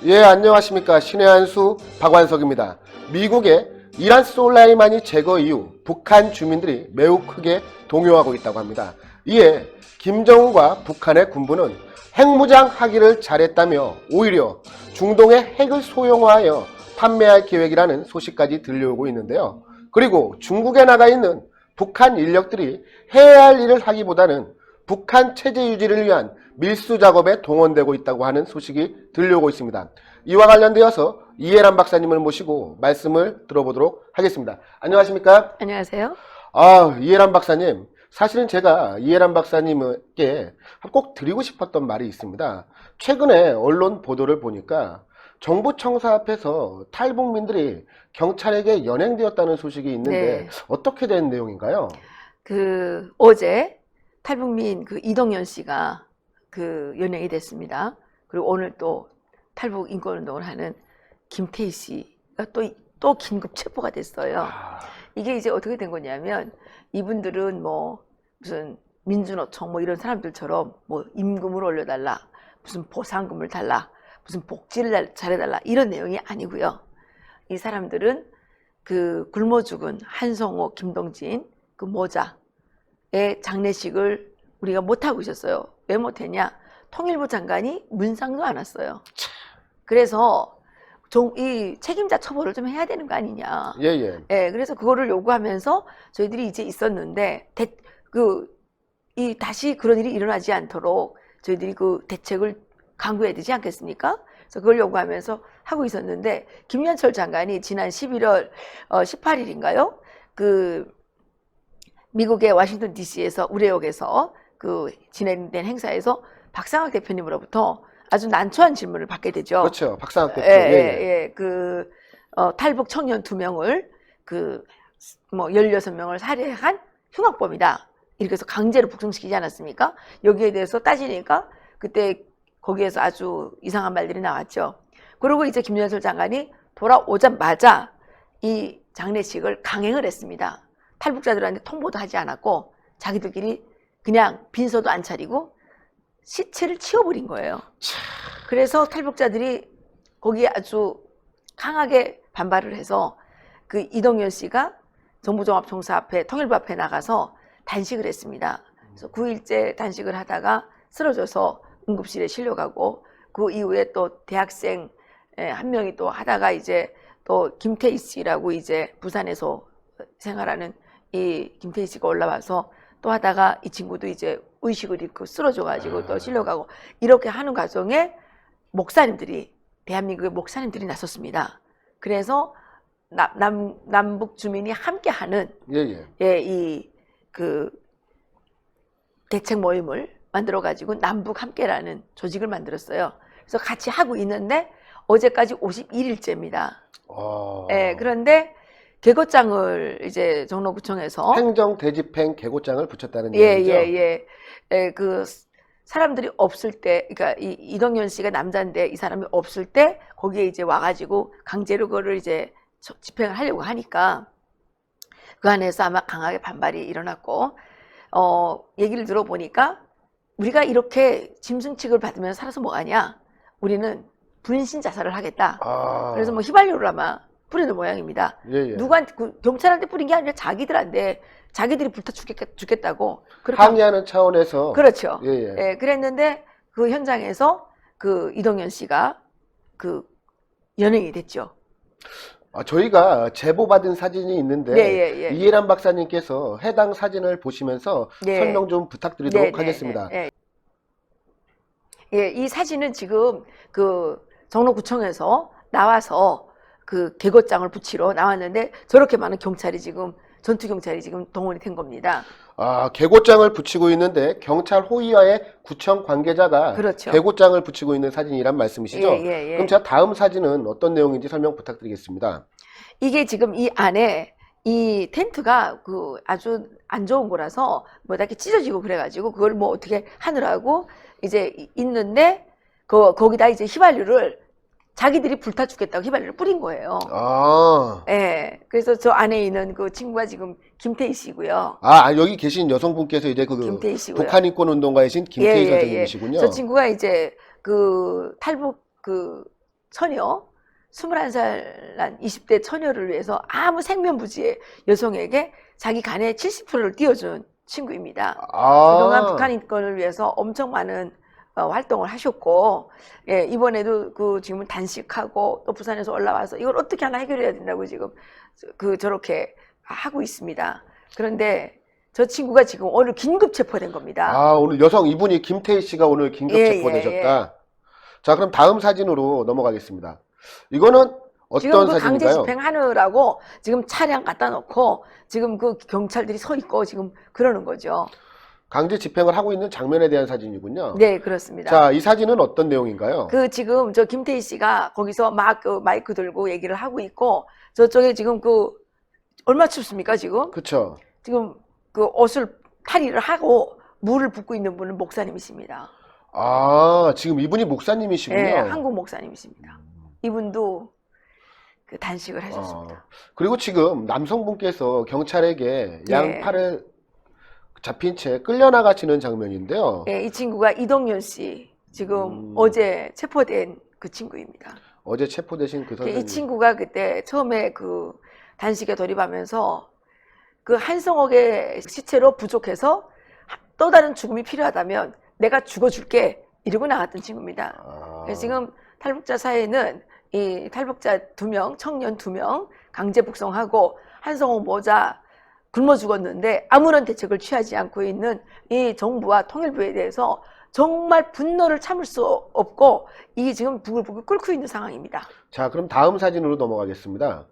예, 안녕하십니까. 신의 한수 박완석입니다. 미국의 이란 솔라이마니 제거 이후 북한 주민들이 매우 크게 동요하고 있다고 합니다. 이에 김정은과 북한의 군부는 핵무장하기를 잘했다며 오히려 중동의 핵을 소형화하여 판매할 계획이라는 소식까지 들려오고 있는데요. 그리고 중국에 나가 있는 북한 인력들이 해야 할 일을 하기보다는 북한 체제 유지를 위한 밀수 작업에 동원되고 있다고 하는 소식이 들려오고 있습니다. 이와 관련되어서 이해란 박사님을 모시고 말씀을 들어보도록 하겠습니다. 안녕하십니까? 안녕하세요. 이해란 박사님, 사실은 제가 이해란 박사님께 꼭 드리고 싶었던 말이 있습니다. 최근에 언론 보도를 보니까 정부 청사 앞에서 탈북민들이 경찰에게 연행되었다는 소식이 있는데 네. 어떻게 된 내용인가요? 어제 탈북민 이동현 씨가 연행이 됐습니다. 그리고 오늘 또 탈북 인권운동을 하는 김태희 씨가 또 긴급 체포가 됐어요. 이게 이제 어떻게 된 거냐면 이분들은 뭐 무슨 민주노총 뭐 이런 사람들처럼 뭐 임금을 올려달라, 무슨 보상금을 달라, 무슨 복지를 잘해달라 이런 내용이 아니고요. 이 사람들은 굶어 죽은 한성호, 김동진 모자의 장례식을 우리가 못하고 있었어요. 왜 못했냐? 통일부 장관이 문상도 안 왔어요. 그래서 이 책임자 처벌을 좀 해야 되는 거 아니냐. 예. 그래서 그거를 요구하면서 저희들이 이제 있었는데 다시 그런 일이 일어나지 않도록 저희들이 대책을 강구해야 되지 않겠습니까? 그래서 그걸 요구하면서 하고 있었는데 김현철 장관이 지난 11월 18일인가요? 미국의 워싱턴 DC에서 우레옥에서 진행된 행사에서 박상학 대표님으로부터 아주 난처한 질문을 받게 되죠. 그렇죠. 박상학 대표. 탈북 청년 2명을 16명을 살해한 흉악범이다. 이렇게 해서 강제로 북송시키지 않았습니까? 여기에 대해서 따지니까 그때 거기에서 아주 이상한 말들이 나왔죠. 그리고 이제 김현철 장관이 돌아오자마자 이 장례식을 강행을 했습니다. 탈북자들한테 통보도 하지 않았고 자기들끼리 그냥 빈소도 안 차리고 시체를 치워버린 거예요. 그래서 탈북자들이 거기에 아주 강하게 반발을 해서 이동현 씨가 정부종합청사 앞에 통일부 앞에 나가서 단식을 했습니다. 그래서 9일째 단식을 하다가 쓰러져서 응급실에 실려가고 그 이후에 또 대학생 한 명이 또 하다가 이제 또 김태희 씨라고 이제 부산에서 생활하는 이 김태희 씨가 올라와서 또 하다가 이 친구도 이제 의식을 잃고 쓰러져가지고 또 실려가고 이렇게 하는 과정에 대한민국의 목사님들이 나섰습니다. 그래서 남북 주민이 함께하는 대책 모임을 만들어가지고 남북 함께라는 조직을 만들었어요. 그래서 같이 하고 있는데 어제까지 51일째입니다. 그런데 개고장을 이제 종로구청에서 행정대집행 개고장을 붙였다는 얘기죠. 사람들이 없을 때, 그러니까 이동현 씨가 남자인데 이 사람이 없을 때 거기에 이제 와가지고 강제로 그거를 이제 집행을 하려고 하니까 그 안에서 아마 강하게 반발이 일어났고 얘기를 들어보니까 우리가 이렇게 짐승 취급을 받으면서 살아서 뭐하냐? 우리는 분신 자살을 하겠다. 그래서 뭐 휘발유를 아마 뿌리는 모양입니다. 경찰한테 뿌린 게 아니라 자기들이 불타 죽겠다고. 항의하는 차원에서. 그렇죠. 그랬는데 그 현장에서 이동현 씨가 연행이 됐죠. 저희가 제보받은 사진이 있는데 이해란 박사님께서 해당 사진을 보시면서 설명 좀 부탁드리도록 하겠습니다. 이 사진은 지금 정로구청에서 나와서 개고장을 붙이러 나왔는데 저렇게 많은 경찰이 지금 전투경찰이 지금 동원이 된 겁니다. 개고장을 붙이고 있는데 경찰 호위와의 구청 관계자가 그렇죠. 개고장을 붙이고 있는 사진이란 말씀이시죠? 그럼 제가 다음 사진은 어떤 내용인지 설명 부탁드리겠습니다. 이게 지금 이 안에 이 텐트가 아주 안 좋은 거라서 뭐 이렇게 찢어지고 그래가지고 그걸 뭐 어떻게 하느라고 이제 있는데 거기다 이제 휘발유를 자기들이 불타 죽겠다고 휘발유를 뿌린 거예요. 그래서 저 안에 있는 그 친구가 지금 김태희 씨고요. 여기 계신 여성분께서 이제 김태희 씨고요. 북한 인권 운동가이신 김태희 선생님이시군요. 저 친구가 이제 탈북 처녀, 21살 난 20대 처녀를 위해서 아무 생면부지의 여성에게 자기 간의 70%를 띄워준 친구입니다. 그동안 북한 인권을 위해서 엄청 많은 활동을 하셨고, 예, 이번에도 그 지금 단식하고 또 부산에서 올라와서 이걸 어떻게 하나 해결해야 된다고 지금 저렇게 하고 있습니다. 그런데 저 친구가 지금 오늘 긴급 체포된 겁니다. 아, 오늘 여성 이분이 김태희 씨가 오늘 긴급 예, 체포되셨다. 자, 그럼 다음 사진으로 넘어가겠습니다. 이거는 지금 어떤 그 강제 사진인가요? 집행하느라고 지금 차량 갖다 놓고 지금 그 경찰들이 서 있고 지금 그러는 거죠. 강제 집행을 하고 있는 장면에 대한 사진이군요. 네, 그렇습니다. 자, 이 사진은 어떤 내용인가요? 그 지금 저 김태희 씨가 거기서 막 그 마이크 들고 얘기를 하고 있고 저쪽에 지금 그 얼마 춥습니까 지금? 그쵸. 지금 그 옷을 탈의를 하고 물을 붓고 있는 분은 목사님이십니다. 아, 지금 이분이 목사님이시군요. 네, 한국 목사님이십니다. 이분도 그 단식을 하셨습니다. 그리고 지금 남성분께서 경찰에게 네. 양팔을 잡힌 채 끌려나가시는 장면인데요. 네, 이 친구가 이동윤 씨 지금 어제 체포된 그 친구입니다. 어제 체포되신 그 선생님. 이 친구가 그때 처음에 그 단식에 돌입하면서 그 한성옥의 시체로 부족해서 또 다른 죽음이 필요하다면 내가 죽어줄게 이러고 나갔던 친구입니다. 그래서 지금 탈북자 사회는 이 탈북자 2명, 청년 2명 강제 북송하고 한성옥 모자 굶어 죽었는데 아무런 대책을 취하지 않고 있는 이 정부와 통일부에 대해서 정말 분노를 참을 수 없고 이게 지금 부글부글 끓고 있는 상황입니다. 자, 그럼 다음 사진으로 넘어가겠습니다.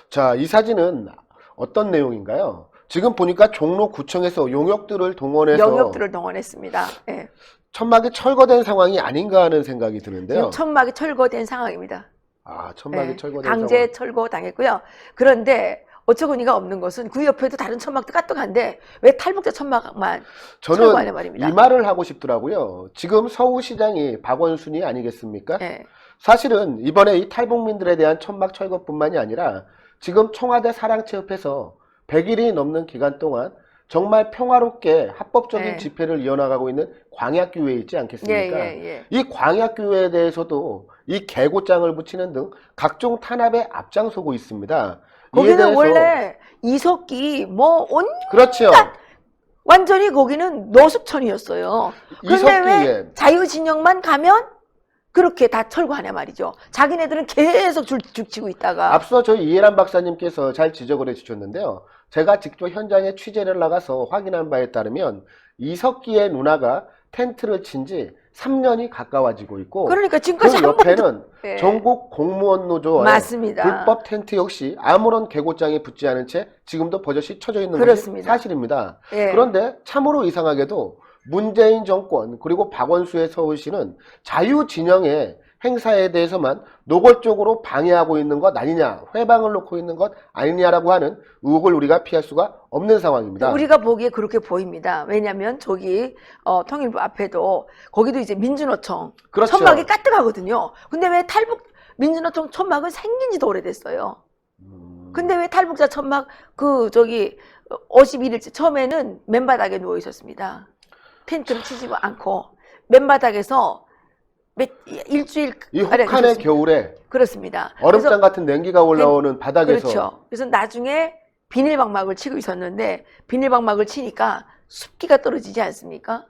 자, 이 사진은 어떤 내용인가요? 지금 보니까 종로구청에서 용역들을 동원해서 영역들을 동원했습니다. 예. 천막이 철거된 상황이 아닌가 하는 생각이 드는데요. 지금 천막이 철거된 상황입니다. 아, 천막이 예. 철거된 강제 상황. 철거 당했고요. 그런데 어처구니가 없는 것은 그 옆에도 다른 천막도 까뜩한데 왜 탈북자 천막만 철거하냐 저는 말입니다. 이 말을 하고 싶더라고요. 지금 서울시장이 박원순이 아니겠습니까? 예. 사실은 이번에 이 탈북민들에 대한 천막 철거뿐만이 아니라 지금 청와대 사랑채협에서 100일이 넘는 기간 동안 정말 평화롭게 합법적인 네. 집회를 이어나가고 있는 광약교회 있지 않겠습니까? 예. 이 광약교회에 대해서도 이 개고장을 붙이는 등 각종 탄압에 앞장서고 있습니다. 이에 거기는 대해서 원래 이석기 뭐 그렇죠. 완전히 거기는 노숙천이었어요. 그런데 왜 이석기에 자유진영만 가면 그렇게 다 철거하냐 말이죠. 자기네들은 계속 죽치고 있다가 앞서 저희 이해란 박사님께서 잘 지적을 해주셨는데요. 제가 직접 현장에 취재를 나가서 확인한 바에 따르면 이석기의 누나가 텐트를 친 지 3년이 가까워지고 있고 그러니까 그 지금까지 한 번도 옆에는 예. 전국 공무원 노조와 맞습니다. 불법 텐트 역시 아무런 개고장이 붙지 않은 채 지금도 버젓이 쳐져 있는 그렇습니다. 것이 사실입니다. 예. 그런데 참으로 이상하게도 문재인 정권 그리고 박원수의 서울시는 자유진영의 행사에 대해서만 노골적으로 방해하고 있는 것 아니냐, 회방을 놓고 있는 것 아니냐라고 하는 의혹을 우리가 피할 수가 없는 상황입니다. 우리가 보기에 그렇게 보입니다. 왜냐하면 저기 통일부 앞에도 거기도 이제 민주노총 그렇죠. 천막이 까뜩하거든요. 근데 왜 탈북 민주노총 천막은 생긴 지도 오래됐어요. 근데 왜 탈북자 천막 그 저기 51일째 처음에는 맨바닥에 누워 있었습니다. 텐트를 치지 않고 맨바닥에서 일주일 이 혹한의 겨울에 그렇습니다. 얼음장 같은 냉기가 올라오는 바닥에서 그렇죠. 그래서 나중에 비닐방막을 치고 있었는데 비닐방막을 치니까 습기가 떨어지지 않습니까?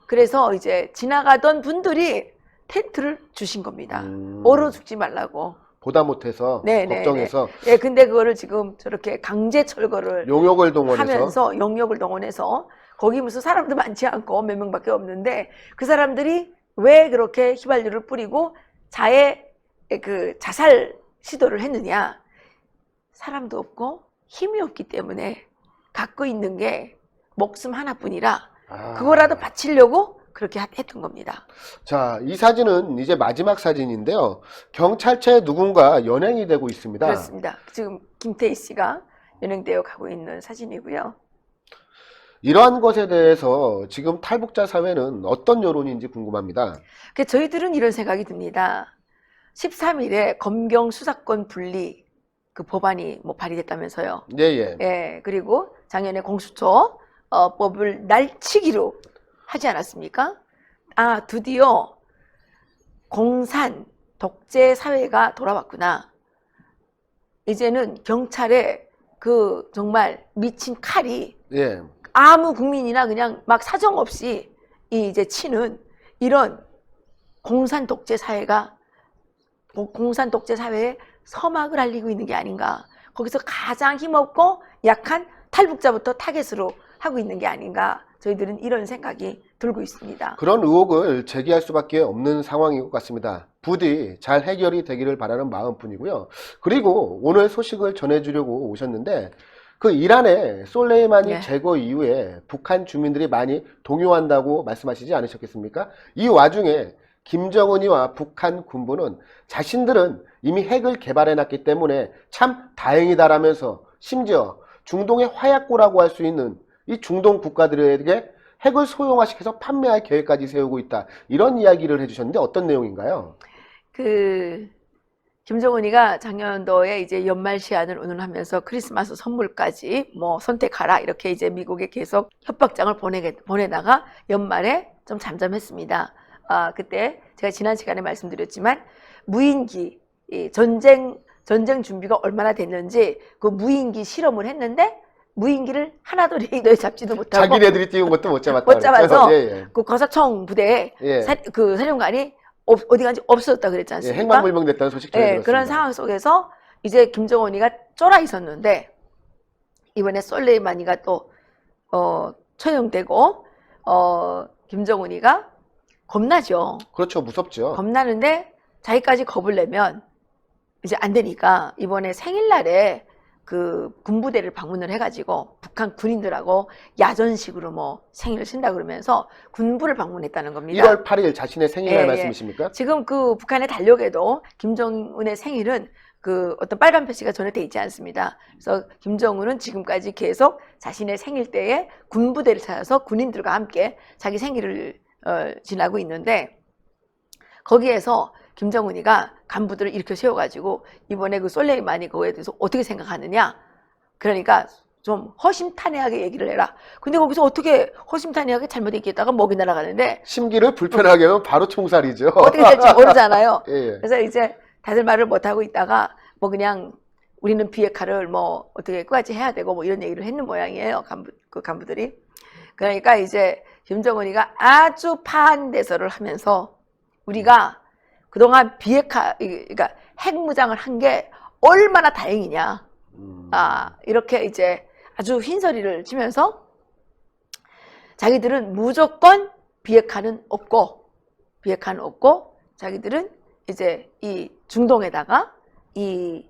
그래서 이제 지나가던 분들이 텐트를 주신 겁니다. 얼어 죽지 말라고. 보다 못해서 걱정해서 예, 근데 그거를 지금 저렇게 강제 철거를 용역을 동원해서 하면서 영역을 동원해서 거기 무슨 사람도 많지 않고 몇 명밖에 없는데 그 사람들이 왜 그렇게 휘발유를 뿌리고 자살 시도를 했느냐? 사람도 없고 힘이 없기 때문에 갖고 있는 게 목숨 하나뿐이라 그거라도 바치려고 그렇게 했던 겁니다. 자, 이 사진은 이제 마지막 사진인데요. 경찰차에 누군가 연행이 되고 있습니다. 그렇습니다. 지금 김태희 씨가 연행되어 가고 있는 사진이고요. 이러한 것에 대해서 지금 탈북자 사회는 어떤 여론인지 궁금합니다. 저희들은 이런 생각이 듭니다. 13일에 검경 수사권 분리 그 법안이 발의됐다면서요. 예. 예, 그리고 작년에 공수처 법을 날치기로 하지 않았습니까? 드디어 공산 독재 사회가 돌아왔구나. 이제는 경찰의 그 정말 미친 칼이 예. 아무 국민이나 그냥 막 사정없이 이제 치는 이런 공산 독재 사회가 공산 독재 사회에 서막을 알리고 있는 게 아닌가. 거기서 가장 힘없고 약한 탈북자부터 타겟으로 하고 있는 게 아닌가. 저희들은 이런 생각이 들고 있습니다. 그런 의혹을 제기할 수밖에 없는 상황인 것 같습니다. 부디 잘 해결이 되기를 바라는 마음뿐이고요. 그리고 오늘 소식을 전해주려고 오셨는데 그 이란의 솔레이마니 네. 제거 이후에 북한 주민들이 많이 동요한다고 말씀하시지 않으셨겠습니까? 이 와중에 김정은이와 북한 군부는 자신들은 이미 핵을 개발해놨기 때문에 참 다행이다라면서 심지어 중동의 화약고라고 할 수 있는 이 중동 국가들에게 핵을 소형화시켜서 판매할 계획까지 세우고 있다. 이런 이야기를 해주셨는데 어떤 내용인가요? 김정은이가 작년도에 이제 연말 시한을 운운하면서 크리스마스 선물까지 뭐 선택하라 이렇게 이제 미국에 계속 협박장을 보내다가 연말에 좀 잠잠했습니다. 그때 제가 지난 시간에 말씀드렸지만 무인기 전쟁 준비가 얼마나 됐는지 그 무인기 실험을 했는데 무인기를 하나도 레이더에 잡지도 못하고 자기네들이 띄운 것도 못 잡았다. 못 잡아서 예, 예. 그 거사청 부대에 예. 그 사령관이 어디 간지 없어졌다 그랬지 예, 않습니까? 핵만불명됐다는 소식 전해들었습니다. 네, 그런 상황 속에서 이제 김정은이가 쫄아 있었는데 이번에 솔레이마니가 또 처형되고 김정은이가 겁나죠. 그렇죠. 무섭죠. 겁나는데 자기까지 겁을 내면 이제 안 되니까 이번에 생일날에 그 군부대를 방문을 해가지고 북한 군인들하고 야전식으로 뭐 생일을 친다 그러면서 군부를 방문했다는 겁니다. 1월 8일 자신의 생일날 예, 말씀이십니까? 지금 그 북한의 달력에도 김정은의 생일은 그 어떤 빨간 표시가 전해져 있지 않습니다. 그래서 김정은은 지금까지 계속 자신의 생일 때에 군부대를 찾아서 군인들과 함께 자기 생일을 지나고 있는데 거기에서 김정은이가 간부들을 이렇게 세워가지고 이번에 그 솔레이마니 그거에 대해서 어떻게 생각하느냐. 그러니까 좀 허심탄회하게 얘기를 해라. 근데 거기서 어떻게 허심탄회하게 잘못 얘기했다가 목이 날아가는데 심기를 불편하게 하면 바로 총살이죠. 어떻게 될지 모르잖아요. 예, 예. 그래서 이제 다들 말을 못하고 있다가 뭐 그냥 우리는 비핵화를 뭐 어떻게 끝까지 해야 되고 뭐 이런 얘기를 했는 모양이에요. 간부들이. 그러니까 이제 김정은이가 아주 파한대설을 하면서 우리가 그동안 비핵화, 그러니까 핵무장을 한 게 얼마나 다행이냐. 이렇게 이제 아주 흰소리를 치면서 자기들은 무조건 비핵화는 없고 자기들은 이제 이 중동에다가 이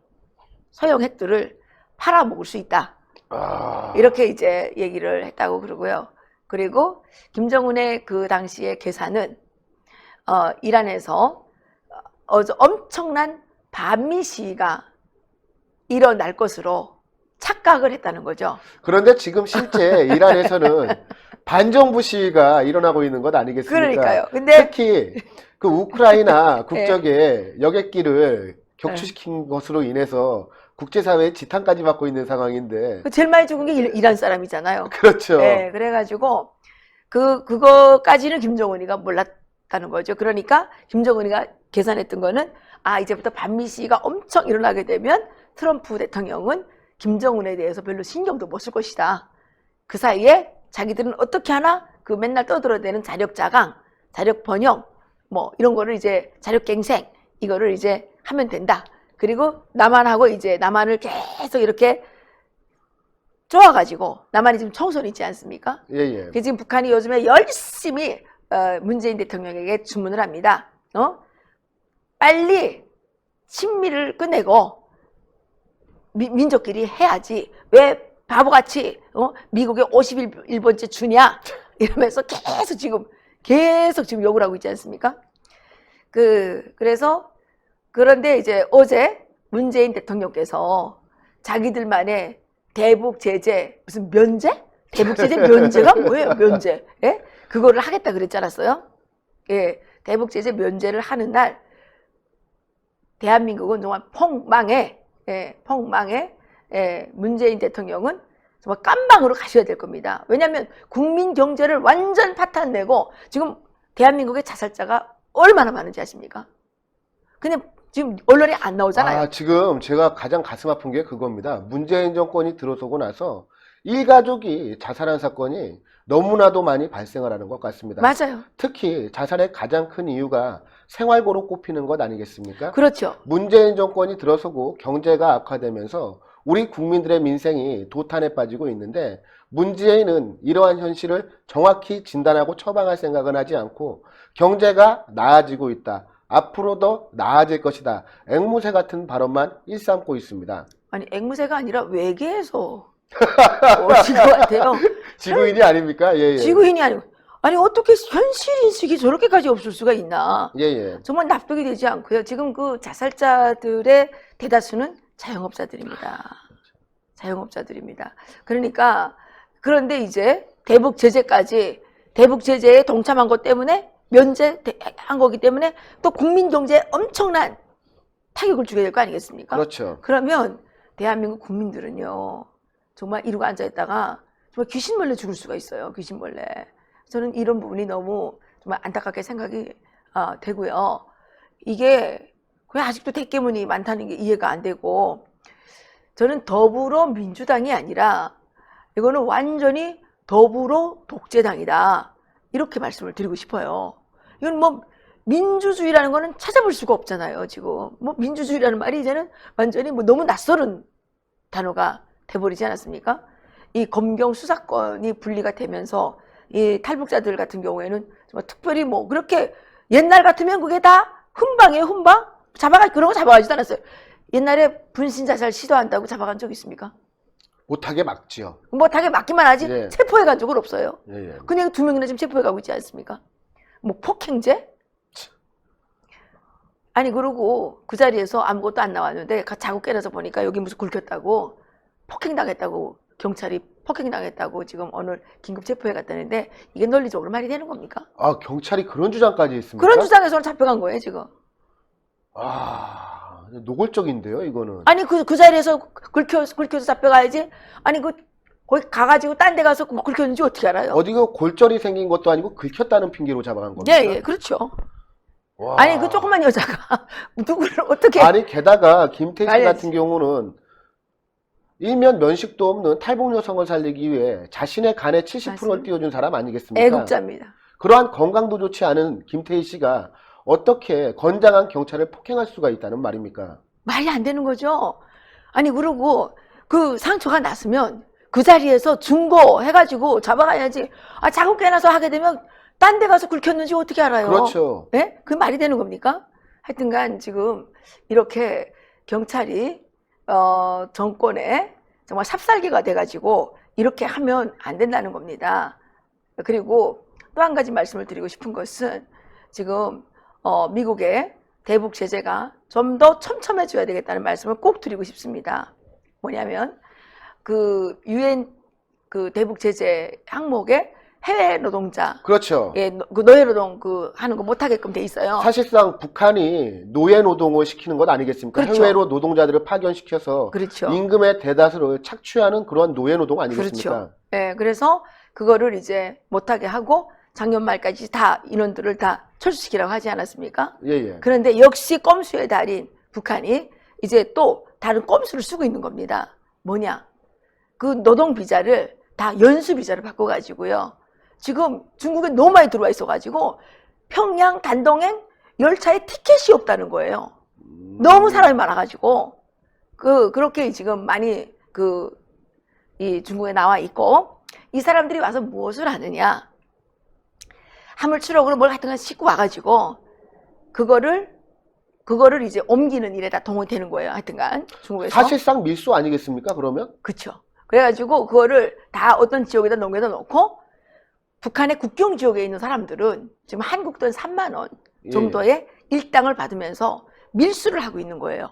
소형 핵들을 팔아먹을 수 있다. 이렇게 이제 얘기를 했다고 그러고요. 그리고 김정은의 그 당시의 계산은 이란에서 엄청난 반미 시위가 일어날 것으로 착각을 했다는 거죠. 그런데 지금 실제 이란에서는 반정부 시위가 일어나고 있는 것 아니겠습니까? 그러니까요. 근데 특히 그 우크라이나 국적의 여객기를 격추시킨 것으로 인해서 국제사회의 지탄까지 받고 있는 상황인데. 제일 많이 죽은 게 이란 사람이잖아요. 그렇죠. 네, 그래가지고 그거까지는 김정은이가 몰랐다는 거죠. 그러니까 김정은이가 계산했던 거는 이제부터 반미 시위가 엄청 일어나게 되면 트럼프 대통령은 김정은에 대해서 별로 신경도 못 쓸 것이다. 그 사이에 자기들은 어떻게 하나 그 맨날 떠들어대는 자력자강, 자력번영 뭐 이런 거를 이제 자력갱생 이거를 이제 하면 된다. 그리고 남한하고 이제 남한을 계속 이렇게 쪼아가지고 남한이 지금 청소는 있지 않습니까? 예. 지금 북한이 요즘에 열심히 문재인 대통령에게 주문을 합니다. 빨리 친미를 끝내고 민족끼리 해야지. 왜 바보같이 미국에 51번째 주냐? 이러면서 계속 지금 욕을 하고 있지 않습니까? 그래서 그런데 이제 어제 문재인 대통령께서 자기들만의 대북 제재 무슨 면제? 대북 제재 면제가 뭐예요? 면제? 예? 그거를 하겠다 그랬지 않았어요? 예, 대북 제재 면제를 하는 날 대한민국은 정말 폭망해. 문재인 대통령은 정말 깜방으로 가셔야 될 겁니다. 왜냐하면 국민 경제를 완전 파탄내고 지금 대한민국의 자살자가 얼마나 많은지 아십니까? 근데 지금 언론에 안 나오잖아요. 아, 지금 제가 가장 가슴 아픈 게 그겁니다. 문재인 정권이 들어서고 나서 일가족이 자살한 사건이 너무나도 많이 발생을 하는 것 같습니다. 맞아요. 특히 자살의 가장 큰 이유가 생활고로 꼽히는 것 아니겠습니까? 그렇죠. 문재인 정권이 들어서고 경제가 악화되면서 우리 국민들의 민생이 도탄에 빠지고 있는데 문재인은 이러한 현실을 정확히 진단하고 처방할 생각은 하지 않고 경제가 나아지고 있다. 앞으로 더 나아질 것이다. 앵무새 같은 발언만 일삼고 있습니다. 아니 앵무새가 아니라 외계에서 오신 것 같아요. 지구인이 아닙니까? 예, 예. 지구인이 아니고 아니 어떻게 현실 인식이 저렇게까지 없을 수가 있나? 예, 예. 정말 납득이 되지 않고요. 지금 그 자살자들의 대다수는 자영업자들입니다. 자영업자들입니다. 그러니까 그런데 이제 대북 제재까지 대북 제재에 동참한 것 때문에 면제한 거기 때문에 또 국민 경제에 엄청난 타격을 주게 될 거 아니겠습니까? 그렇죠. 그러면 대한민국 국민들은요 정말 이러고 앉아있다가 정말 귀신벌레 죽을 수가 있어요. 귀신벌레. 저는 이런 부분이 너무 정말 안타깝게 생각이 되고요. 이게 왜 아직도 대깨문이 많다는 게 이해가 안 되고 저는 더불어민주당이 아니라 이거는 완전히 더불어 독재당이다. 이렇게 말씀을 드리고 싶어요. 이건 뭐 민주주의라는 거는 찾아볼 수가 없잖아요. 지금 뭐 민주주의라는 말이 이제는 완전히 뭐 너무 낯설은 단어가 돼버리지 않았습니까? 이 검경 수사권이 분리가 되면서 이 탈북자들 같은 경우에는 정말 특별히 뭐 그렇게 옛날 같으면 그게 다 훈방이에요. 훈방? 그런 거 잡아가지도 않았어요. 옛날에 분신자살 시도한다고 잡아간 적 있습니까? 못하게 막지요. 못하게 막기만 하지 예. 체포해 간 적은 없어요. 예, 예. 그냥 2명이나 지금 체포해 가고 있지 않습니까? 뭐 폭행죄? 아니 그러고 그 자리에서 아무것도 안 나왔는데 자고 깨어나서 보니까 여기 무슨 긁혔다고 폭행당했다고 경찰이 폭행당했다고 지금 오늘 긴급 체포해 갔다는데 이게 논리적으로 말이 되는 겁니까? 아, 경찰이 그런 주장까지 했습니까? 그런 주장에서는 잡혀간 거예요 지금. 아, 노골적인데요, 이거는. 아니 그 자리에서 긁혀서 잡혀가야지. 아니 거기 가가지고 딴 데 가서 뭐 긁혔는지 어떻게 알아요? 어디가 골절이 생긴 것도 아니고 긁혔다는 핑계로 잡아간 겁니다. 예, 예, 그렇죠. 와. 아니 그 조그만 여자가 누구를 어떻게 아니 게다가 김태희 씨 알려야지. 같은 경우는 일면 면식도 없는 탈북 여성을 살리기 위해 자신의 간의 70%를 맞습니다. 띄워준 사람 아니겠습니까? 애국자입니다. 그러한 건강도 좋지 않은 김태희 씨가 어떻게 건장한 경찰을 폭행할 수가 있다는 말입니까? 말이 안 되는 거죠. 아니 그러고 그 상처가 났으면 그 자리에서 중고 해가지고 잡아가야지. 아 자고 깨어나서 하게 되면 딴 데 가서 긁혔는지 어떻게 알아요? 그렇죠. 예? 그 말이 되는 겁니까? 하여튼간 지금 이렇게 경찰이 정권에 정말 삽살개가 돼가지고 이렇게 하면 안 된다는 겁니다. 그리고 또 한 가지 말씀을 드리고 싶은 것은 지금 미국의 대북 제재가 좀 더 촘촘해져야 되겠다는 말씀을 꼭 드리고 싶습니다. 뭐냐면 그 유엔 그 대북 제재 항목에 해외 노동자 그렇죠. 예, 그 노예 노동 그 하는 거 못하게끔 돼 있어요. 사실상 북한이 노예 노동을 시키는 것 아니겠습니까? 그렇죠. 해외로 노동자들을 파견시켜서 그렇죠. 임금의 대다수를 착취하는 그런 노예 노동 아니겠습니까? 그렇죠. 예, 그래서 그거를 이제 못하게 하고 작년 말까지 다 인원들을 다 철수시키라고 하지 않았습니까? 예, 예. 그런데 역시 꼼수의 달인 북한이 이제 또 다른 꼼수를 쓰고 있는 겁니다. 뭐냐? 그 노동 비자를 다 연수 비자로 바꿔가지고요. 지금 중국에 너무 많이 들어와 있어가지고 평양 단동행 열차에 티켓이 없다는 거예요. 너무 사람이 많아가지고 그렇게 지금 많이 이 중국에 나와 있고 이 사람들이 와서 무엇을 하느냐? 화물트럭으로 뭘 하여튼간 싣고 와가지고 그거를 이제 옮기는 일에 다 동원이 되는 거예요. 하여튼간 중국에서. 사실상 밀수 아니겠습니까? 그러면? 그렇죠. 그래가지고 그거를 다 어떤 지역에다 넘겨다 놓고 북한의 국경 지역에 있는 사람들은 지금 한국 돈 3만 원 정도의 일당을 받으면서 밀수를 하고 있는 거예요.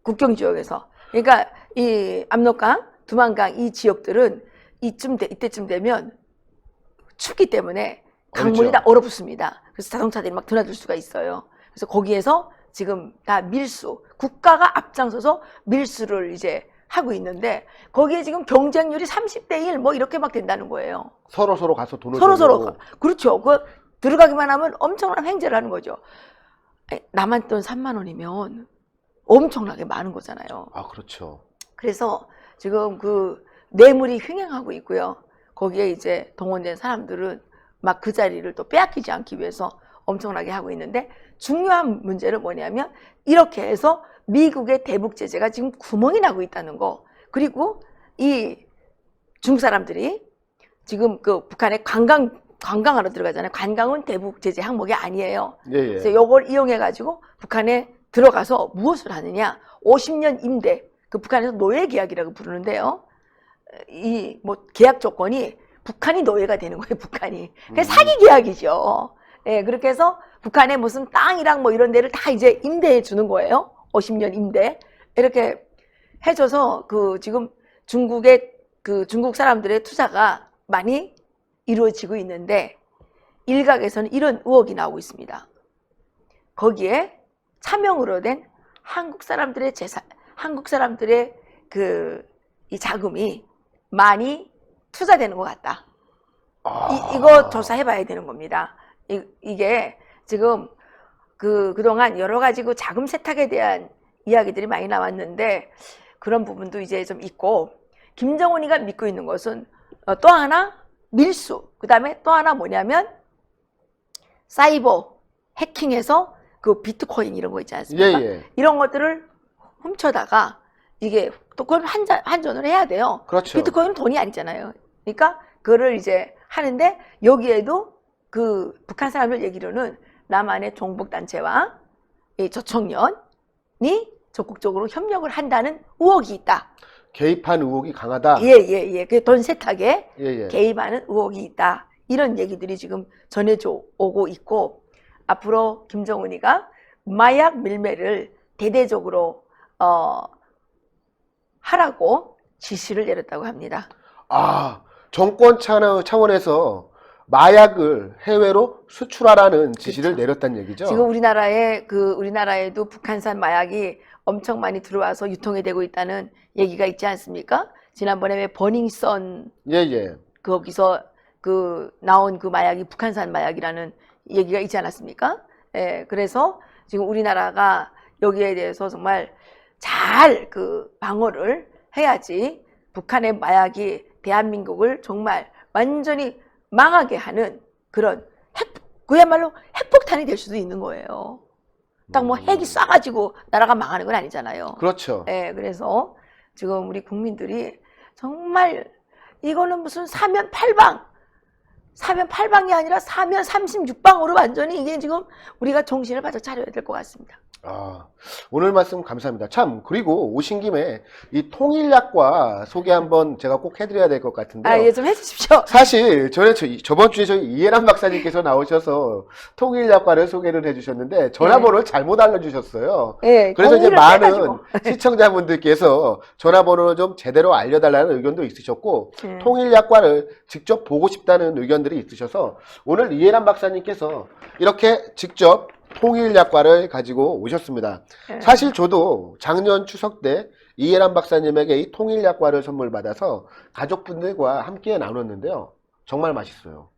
국경 지역에서. 그러니까 이 압록강, 두만강 이 지역들은 이때쯤 되면 춥기 때문에 강물이 그렇죠. 다 얼어붙습니다. 그래서 자동차들이 막 드나들 수가 있어요. 그래서 거기에서 지금 다 밀수, 국가가 앞장서서 밀수를 이제 하고 있는데 거기에 지금 경쟁률이 30대 1 뭐 이렇게 막 된다는 거예요. 서로 가서 돈을 서로 벌려고. 그렇죠. 그 들어가기만 하면 엄청난 횡재를 하는 거죠. 남한 돈 3만 원이면 엄청나게 많은 거잖아요. 아, 그렇죠. 그래서 지금 그 뇌물이 횡행하고 있고요. 거기에 이제 동원된 사람들은 막 그 자리를 또 빼앗기지 않기 위해서 엄청나게 하고 있는데, 중요한 문제는 뭐냐면 이렇게 해서 미국의 대북 제재가 지금 구멍이 나고 있다는 거. 그리고 이 중국 사람들이 지금 그 북한에 관광하러 들어가잖아요. 관광은 대북 제재 항목이 아니에요. 예, 예. 그래서 이걸 이용해 가지고 북한에 들어가서 무엇을 하느냐? 50년 임대, 그 북한에서 노예 계약이라고 부르는데요. 이 뭐 계약 조건이 북한이 노예가 되는 거예요. 북한이. 그게 사기 계약이죠. 예, 그렇게 해서 북한에 무슨 땅이랑 뭐 이런 데를 다 이제 임대해 주는 거예요. 50년 임대. 이렇게 해줘서 그 지금 중국의 그 중국 사람들의 투자가 많이 이루어지고 있는데, 일각에서는 이런 의혹이 나오고 있습니다. 거기에 차명으로 된 한국 사람들의 재산, 한국 사람들의 그 이 자금이 많이 투자되는 것 같다. 이거 조사해봐야 되는 겁니다. 이게 지금 그동안 여러 가지 그 자금 세탁에 대한 이야기들이 많이 나왔는데, 그런 부분도 이제 좀 있고, 김정은이가 믿고 있는 것은 또 하나 밀수, 그 다음에 또 하나 뭐냐면 사이버 해킹해서 그 비트코인 이런 거 있지 않습니까? 예, 예. 이런 것들을 훔쳐다가 이게 또 그걸 환전을 해야 돼요. 그렇죠. 비트코인은 돈이 아니잖아요. 그러니까 그거를 이제 하는데, 여기에도 그 북한 사람들 얘기로는 남한의 종북단체와 이 조청년이 적극적으로 협력을 한다는 의혹이 있다. 개입한 의혹이 강하다. 예. 그 돈 세탁에 예, 예. 개입하는 의혹이 있다. 이런 얘기들이 지금 전해져 오고 있고, 앞으로 김정은이가 마약 밀매를 대대적으로 하라고 지시를 내렸다고 합니다. 아, 정권 차원에서 마약을 해외로 수출하라는 지시를 내렸다는 얘기죠. 지금 우리나라에도 북한산 마약이 엄청 많이 들어와서 유통이 되고 있다는 얘기가 있지 않습니까? 지난번에 왜 버닝썬 예, 예. 거기서 그 나온 그 마약이 북한산 마약이라는 얘기가 있지 않았습니까? 예, 그래서 지금 우리나라가 여기에 대해서 정말 잘 그 방어를 해야지 북한의 마약이 대한민국을 정말 완전히 망하게 하는 그런 그야말로 핵폭탄이 될 수도 있는 거예요. 딱 뭐 핵이 쏴가지고 나라가 망하는 건 아니잖아요. 그렇죠. 예, 그래서 지금 우리 국민들이 정말 이거는 무슨 사면 팔방이 아니라 사면 36방으로 완전히 이게 지금 우리가 정신을 바짝 차려야 될 것 같습니다. 아, 오늘 말씀 감사합니다. 참, 그리고 오신 김에 이 통일약과 소개 한번 제가 꼭 해드려야 될 것 같은데요. 예, 좀 해주십시오. 사실 저번 주에 저희 이해란 박사님께서 나오셔서 통일약과를 소개를 해주셨는데 전화번호를 잘못 알려주셨어요. 예, 그래서 이제 공유를 많은 해가지고. 시청자분들께서 전화번호를 좀 제대로 알려달라는 의견도 있으셨고, 통일약과를 직접 보고 싶다는 의견들이 있으셔서 오늘 이해란 박사님께서 이렇게 직접 통일약과를 가지고 오셨습니다. 사실 저도 작년 추석 때 이해란 박사님에게 이 통일약과를 선물 받아서 가족분들과 함께 나눴는데요. 정말 맛있어요.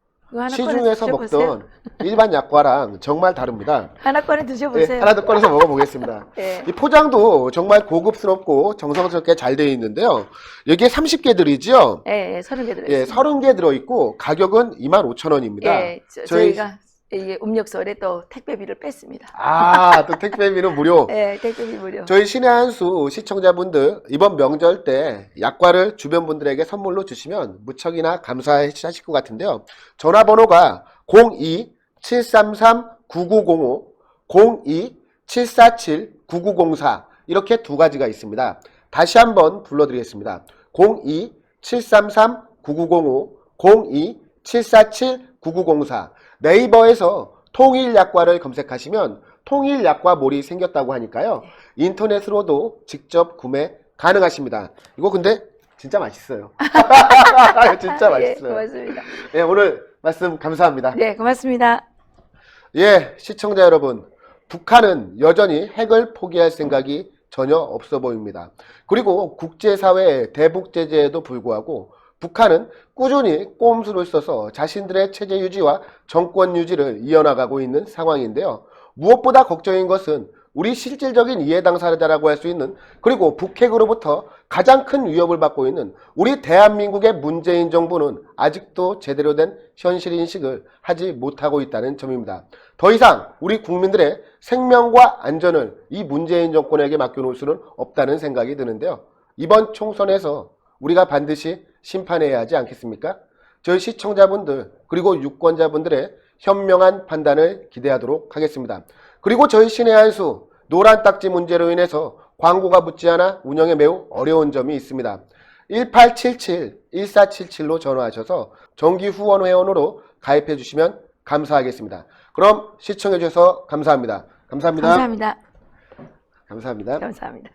시중에서 먹던 일반 약과랑 정말 다릅니다. 하나 꺼내 드셔보세요. 네, 하나 더 꺼내서 먹어보겠습니다. 예. 이 포장도 정말 고급스럽고 정성스럽게 잘 되어 있는데요. 여기에 30개 들이지요. 30개 들어있습니다. 예, 30개 들어있고 가격은 25,000원입니다. 예, 저희가 이게 음력설에 또 택배비를 뺐습니다. 아, 또 택배비는 무료. 네, 택배비 무료. 저희 신의 한수 시청자분들 이번 명절 때 약과를 주변 분들에게 선물로 주시면 무척이나 감사하실 것 같은데요. 전화번호가 02-733-9905, 02-747-9904 이렇게 두 가지가 있습니다. 다시 한번 불러드리겠습니다. 02-733-9905, 02-747-9904 네이버에서 통일약과를 검색하시면 통일약과몰이 생겼다고 하니까요. 인터넷으로도 직접 구매 가능하십니다. 이거 근데 진짜 맛있어요. 진짜 맛있어요. 예, 고맙습니다. 네, 오늘 말씀 감사합니다. 네, 고맙습니다. 예, 시청자 여러분, 북한은 여전히 핵을 포기할 생각이 전혀 없어 보입니다. 그리고 국제사회의 대북 제재에도 불구하고 북한은 꾸준히 꼼수를 써서 자신들의 체제 유지와 정권 유지를 이어나가고 있는 상황인데요. 무엇보다 걱정인 것은 우리 실질적인 이해 당사자라고 할 수 있는, 그리고 북핵으로부터 가장 큰 위협을 받고 있는 우리 대한민국의 문재인 정부는 아직도 제대로 된 현실 인식을 하지 못하고 있다는 점입니다. 더 이상 우리 국민들의 생명과 안전을 이 문재인 정권에게 맡겨놓을 수는 없다는 생각이 드는데요. 이번 총선에서 우리가 반드시 심판해야 하지 않겠습니까? 저희 시청자분들 그리고 유권자분들의 현명한 판단을 기대하도록 하겠습니다. 그리고 저희 신의 한수 노란 딱지 문제로 인해서 광고가 붙지 않아 운영에 매우 어려운 점이 있습니다. 1877-1477로 전화하셔서 정기 후원 회원으로 가입해 주시면 감사하겠습니다. 그럼 시청해 주셔서 감사합니다. 감사합니다. 감사합니다. 감사합니다. 감사합니다.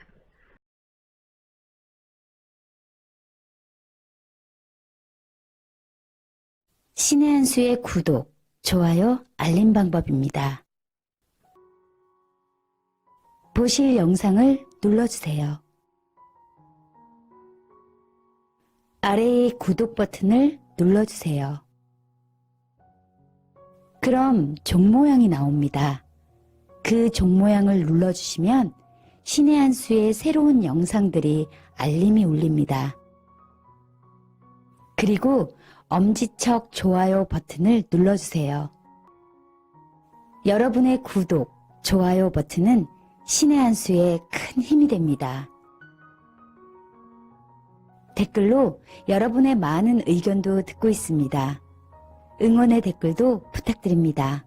신의 한수의 구독, 좋아요, 알림 방법입니다. 보실 영상을 눌러주세요. 아래의 구독 버튼을 눌러주세요. 그럼 종 모양이 나옵니다. 그 종 모양을 눌러주시면 신의 한수의 새로운 영상들이 알림이 울립니다. 그리고 엄지척 좋아요 버튼을 눌러주세요. 여러분의 구독, 좋아요 버튼은 신의 한수에 큰 힘이 됩니다. 댓글로 여러분의 많은 의견도 듣고 있습니다. 응원의 댓글도 부탁드립니다.